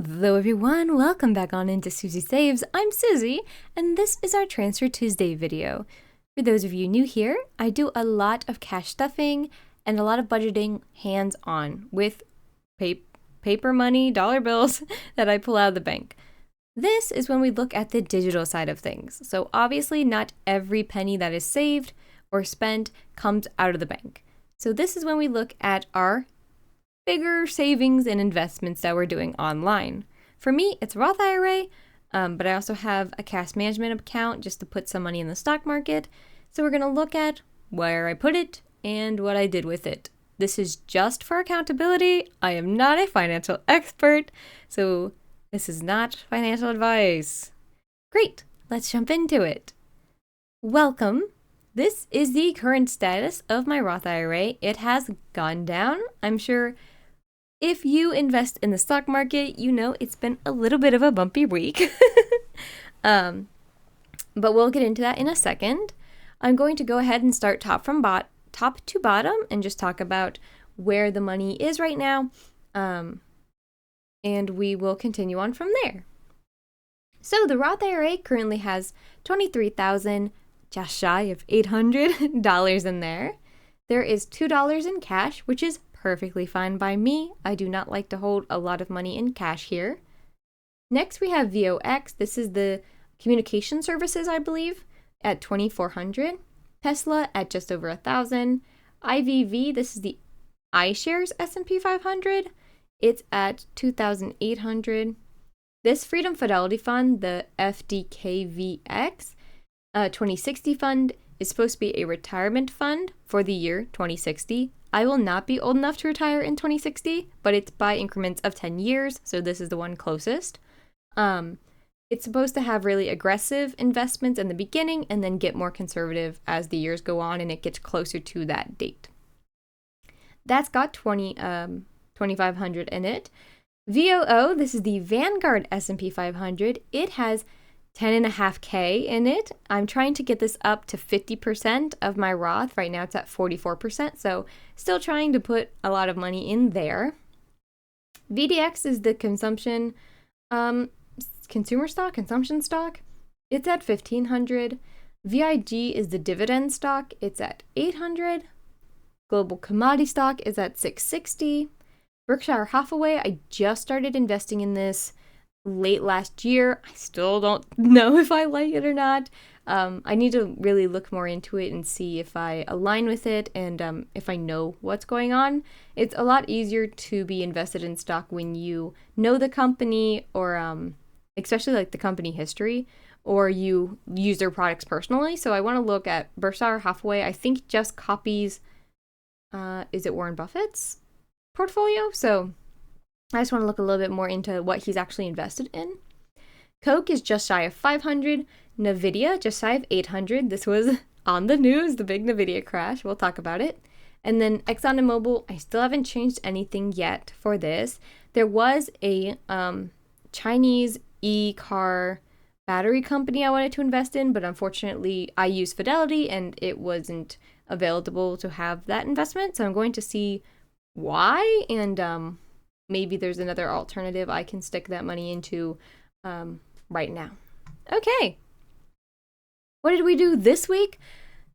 Hello everyone, welcome back on into Susie Saves. I'm Susie, and this is our Transfer Tuesday video. For those of you new here, I do a lot of cash stuffing and a lot of budgeting hands-on with paper money, dollar bills that I pull out of the bank. This is when we look at the digital side of things. So obviously not every penny that is saved or spent comes out of the bank. So this is when we look at our bigger savings and investments that we're doing online. For me, it's Roth IRA, but I also have a cash management account just to put some money in the stock market. So we're going to look at where I put it and what I did with it. This is just for accountability. I am not a financial expert, so this is not financial advice. Great, let's jump into it. Welcome. This is the current status of my Roth IRA. It has gone down. I'm sure if you invest in the stock market, you know it's been a little bit of a bumpy week. But we'll get into that in a second. I'm going to go ahead and start top to bottom and just talk about where the money is right now. And we will continue on from there. So the Roth IRA currently has $23,000, just shy of $800 in there. There is $2 in cash, which is perfectly fine by me. I do not like to hold a lot of money in cash here. Next, we have VOX. This is the communication services, I believe, at $2,400. Tesla at just over $1,000. IVV, this is the iShares S&P 500. It's at $2,800. This Freedom Fidelity Fund, the FDKVX 2060 fund, is supposed to be a retirement fund for the year 2060. I will not be old enough to retire in 2060, but it's by increments of 10 years, so this is the one closest. It's supposed to have really aggressive investments in the beginning and then get more conservative as the years go on and it gets closer to that date. That's got $2,500 in it. VOO, this is the Vanguard S&P 500. It has $10.5K in it. I'm trying to get this up to 50% of my Roth. Right now it's at 44%, so still trying to put a lot of money in there. VDX is the consumption stock. It's at $1,500. VIG is the dividend stock. It's at $800. Global commodity stock is at $660. Berkshire Hathaway, I just started investing in this late last year. I still don't know if I like it or not. I need to really look more into it and see if I align with it and if I know what's going on. It's a lot easier to be invested in stock when you know the company or especially like the company history or you use their products personally. So I want to look at Berkshire Hathaway. I think just copies, is it Warren Buffett's portfolio? So I just want to look a little bit more into what he's actually invested in. Coke is just shy of 500. Nvidia, just shy of 800. This was on the news, the big Nvidia crash. We'll talk about it. And then Exxon and Mobil, I still haven't changed anything yet for this. There was a Chinese e-car battery company I wanted to invest in, but unfortunately I used Fidelity and it wasn't available to have that investment. So I'm going to see why and maybe there's another alternative I can stick that money into right now. Okay. What did we do this week?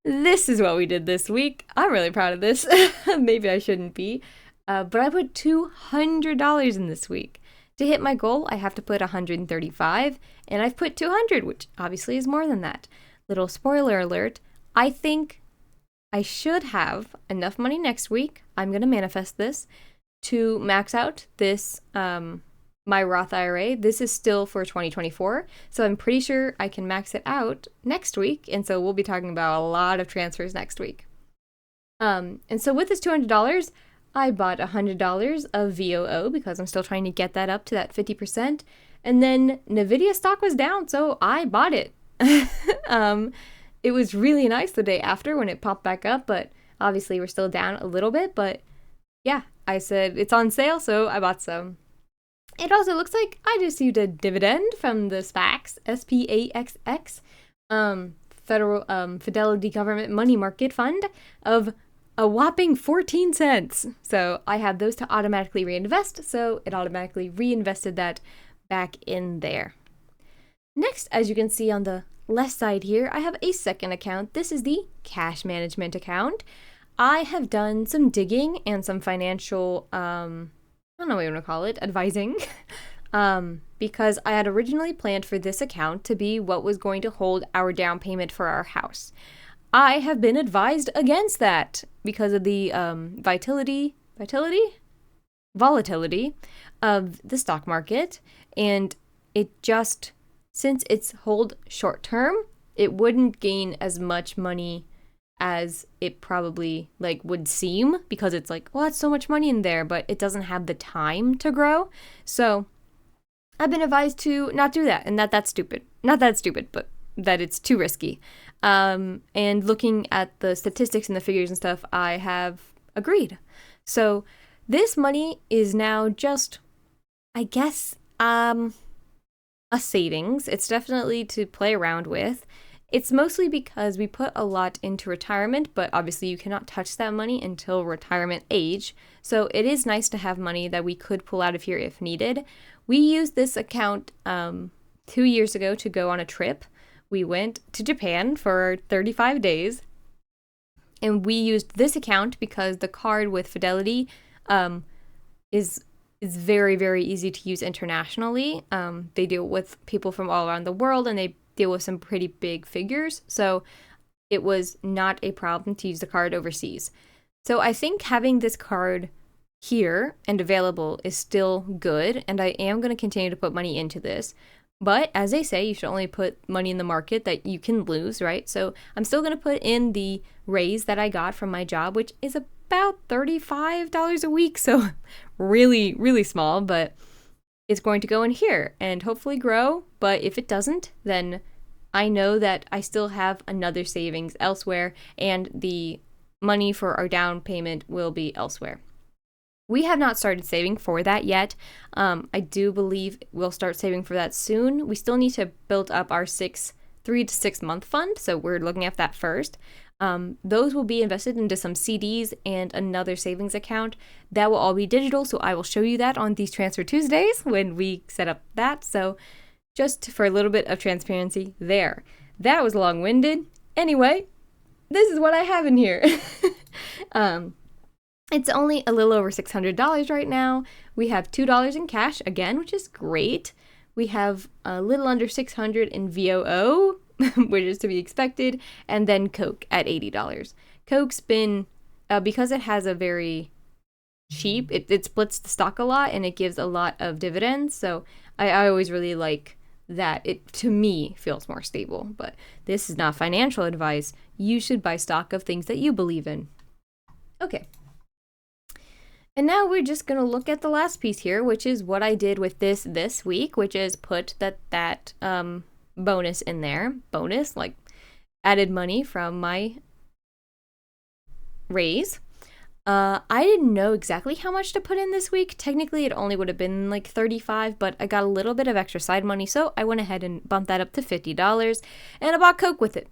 This is what we did this week. I'm really proud of this. Maybe I shouldn't be. But I put $200 in this week. To hit my goal, I have to put $135, and I've put $200, which obviously is more than that. Little spoiler alert, I think I should have enough money next week. I'm going to manifest this to max out this my Roth IRA. This is still for 2024, so I'm pretty sure I can max it out next week, and so we'll be talking about a lot of transfers next week. And so with this $200, I bought $100 of VOO because I'm still trying to get that up to that 50%, and then Nvidia stock was down, so I bought it. It was really nice the day after when it popped back up, but obviously we're still down a little bit, but yeah, I said it's on sale, so I bought some. It also looks like I just received a dividend from the SPAX, SPAXX, Federal Fidelity Government Money Market Fund of a whopping 14 cents. So I have those to automatically reinvest, so it automatically reinvested that back in there. Next, as you can see on the left side here, I have a second account. This is the cash management account. I have done some digging and some financial, I don't know what you want to call it, advising, because I had originally planned for this account to be what was going to hold our down payment for our house. I have been advised against that because of the volatility of the stock market, and it just, since it's hold short term, it wouldn't gain as much money as it probably would seem, because it's well, that's so much money in there, but it doesn't have the time to grow. So I've been advised to not do that, and that's stupid. Not that stupid, but that it's too risky. And looking at the statistics and the figures and stuff, I have agreed. So this money is now just, I guess, a savings. It's definitely to play around with. It's mostly because we put a lot into retirement, but obviously you cannot touch that money until retirement age. So it is nice to have money that we could pull out of here if needed. We used this account 2 years ago to go on a trip. We went to Japan for 35 days, and we used this account because the card with Fidelity is very, very easy to use internationally. They deal with people from all around the world, and they deal with some pretty big figures, so it was not a problem to use the card overseas. So I think having this card here and available is still good, and I am going to continue to put money into this. But as they say, you should only put money in the market that you can lose, right? So I'm still going to put in the raise that I got from my job, which is about $35 a week. So really, really small, but it's going to go in here and hopefully grow. But if it doesn't, then I know that I still have another savings elsewhere, and the money for our down payment will be elsewhere. We have not started saving for that yet. I do believe we'll start saving for that soon. We still need to build up our 3 to 6 month fund, so we're looking at that first. Those will be invested into some CDs and another savings account. That will all be digital, so I will show you that on these Transfer Tuesdays when we set up that. So just for a little bit of transparency there. That was long-winded. Anyway, this is what I have in here. It's only a little over $600 right now. We have $2 in cash again, which is great. We have a little under $600 in VOO, which is to be expected, and then Coke at $80. Coke's been, because it has a very cheap, it splits the stock a lot, and it gives a lot of dividends, so I always really like that. It, to me, feels more stable, but this is not financial advice. You should buy stock of things that you believe in. Okay. And now we're just going to look at the last piece here, which is what I did with this week, which is put that bonus in there. Bonus, added money from my raise. I didn't know exactly how much to put in this week. Technically, it only would have been $35, but I got a little bit of extra side money, so I went ahead and bumped that up to $50, and I bought Coke with it.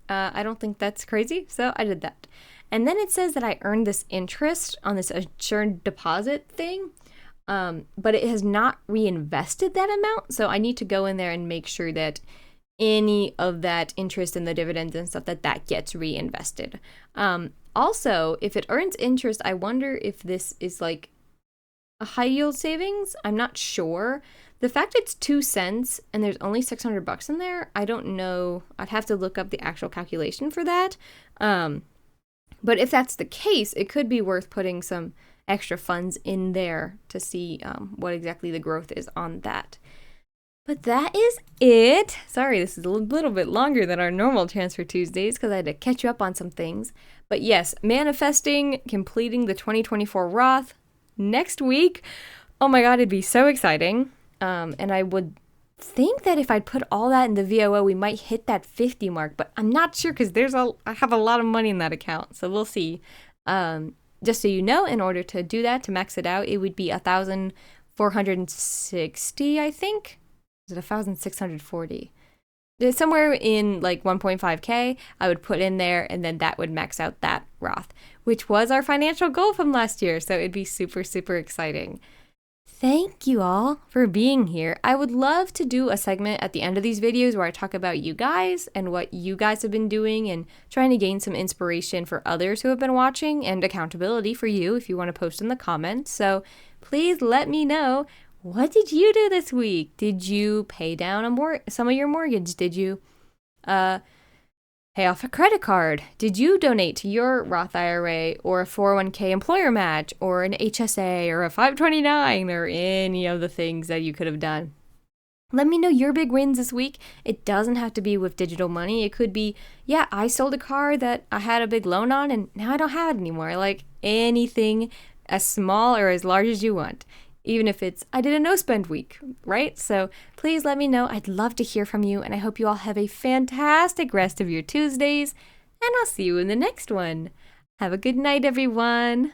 I don't think that's crazy, so I did that. And then it says that I earned this interest on this assured deposit thing, but it has not reinvested that amount. So I need to go in there and make sure that any of that interest in the dividends and stuff, that gets reinvested. Also, if it earns interest, I wonder if this is a high yield savings. I'm not sure. The fact it's 2 cents and there's only $600 in there, I don't know. I'd have to look up the actual calculation for that. But if that's the case, it could be worth putting some extra funds in there to see what exactly the growth is on that. But that is it. Sorry, this is a little bit longer than our normal Transfer Tuesdays because I had to catch you up on some things. But yes, manifesting, completing the 2024 Roth next week. Oh my God, it'd be so exciting. And I would think that if I'd put all that in the VOO, we might hit that 50 mark, but I'm not sure because I have a lot of money in that account, so we'll see. Just so you know, in order to do that, to max it out, it would be 1,460, I think. Is it 1,640? somewhere in like 1.5K, I would put in there, and then that would max out that Roth, which was our financial goal from last year. So it'd be super, super exciting. Thank you all for being here. I would love to do a segment at the end of these videos where I talk about you guys and what you guys have been doing and trying to gain some inspiration for others who have been watching and accountability for you if you want to post in the comments. So please let me know, what did you do this week? Did you pay down some of your mortgage? Did you pay off a credit card? Did you donate to your Roth IRA or a 401k employer match or an HSA or a 529 or any of the things that you could have done? Let me know your big wins this week. It doesn't have to be with digital money. It could be, yeah, I sold a car that I had a big loan on and now I don't have it anymore. Like anything as small or as large as you want. Even if it's, I did a no-spend week, right? So please let me know. I'd love to hear from you, and I hope you all have a fantastic rest of your Tuesdays, and I'll see you in the next one. Have a good night, everyone.